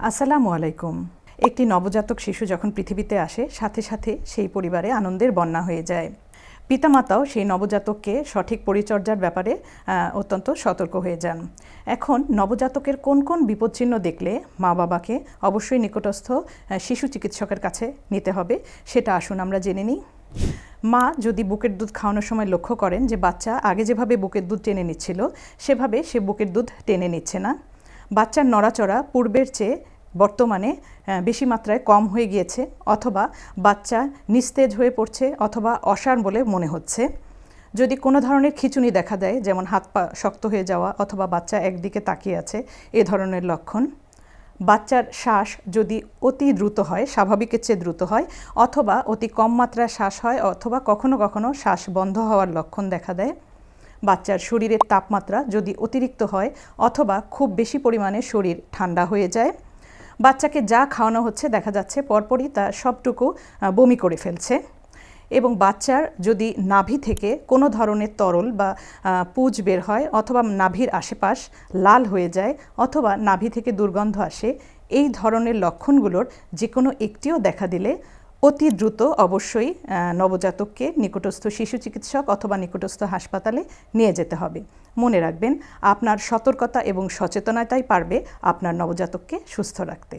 আসসালামু আলাইকুম। একটি নবজাতক শিশু যখন পৃথিবীতে আসে সাথে সাথে সেই পরিবারে আনন্দের বন্যা হয়ে যায়। পিতামাতাও সেই নবজাতককে সঠিক পরিচর্যার ব্যাপারে অত্যন্ত সতর্ক হয়ে যান। এখন নবজাতকের কোন কোন বিপদচিহ্ন দেখলে মা বাবাকে অবশ্যই নিকটস্থ শিশু চিকিৎসকের কাছে নিতে হবে সেটা আসুন আমরা জেনে নিই। মা যদি বুকের দুধ খাওয়ানোর সময় লক্ষ্য করেন যে বাচ্চা আগে যেভাবে বুকের দুধ টেনে নিচ্ছিল সেভাবে সে বুকের দুধ টেনে নিচ্ছে না, বাচ্চার নড়াচড়া পূর্বের চেয়ে বর্তমানে বেশি মাত্রায় কম হয়ে গিয়েছে, অথবা বাচ্চা নিস্তেজ হয়ে পড়ছে অথবা অসাড় বলে মনে হচ্ছে, যদি কোনো ধরনের খিঁচুনি দেখা দেয় যেমন হাত পা শক্ত হয়ে যাওয়া অথবা বাচ্চা একদিকে তাকিয়ে আছে এ ধরনের লক্ষণ, বাচ্চার শ্বাস যদি অতি দ্রুত হয়, স্বাভাবিকের চেয়ে দ্রুত হয়, অথবা অতি কম মাত্রায় শ্বাস হয়, অথবা কখনো কখনো শ্বাস বন্ধ হওয়ার লক্ষণ দেখা দেয়, বাচ্চার শরীরের তাপমাত্রা যদি অতিরিক্ত হয় অথবা খুব বেশি পরিমাণে শরীর ঠান্ডা হয়ে যায়, বাচ্চাকে যা খাওয়ানো হচ্ছে দেখা যাচ্ছে পরপরই তা সবটুকু বমি করে ফেলছে, এবং বাচ্চার যদি নাভি থেকে কোনো ধরনের তরল বা পুজ বের হয় অথবা নাভির আশেপাশ লাল হয়ে যায় অথবা নাভি থেকে দুর্গন্ধ আসে, এই ধরনের লক্ষণগুলোর যে কোনো একটিও দেখা দিলে অতি দ্রুত অবশ্যই নবজাতককে নিকটস্থ শিশু চিকিৎসক অথবা নিকটস্থ হাসপাতালে নিয়ে যেতে হবে। মনে রাখবেন, আপনার সতর্কতা এবং সচেতনতাই পারবে আপনার নবজাতককে সুস্থ রাখতে।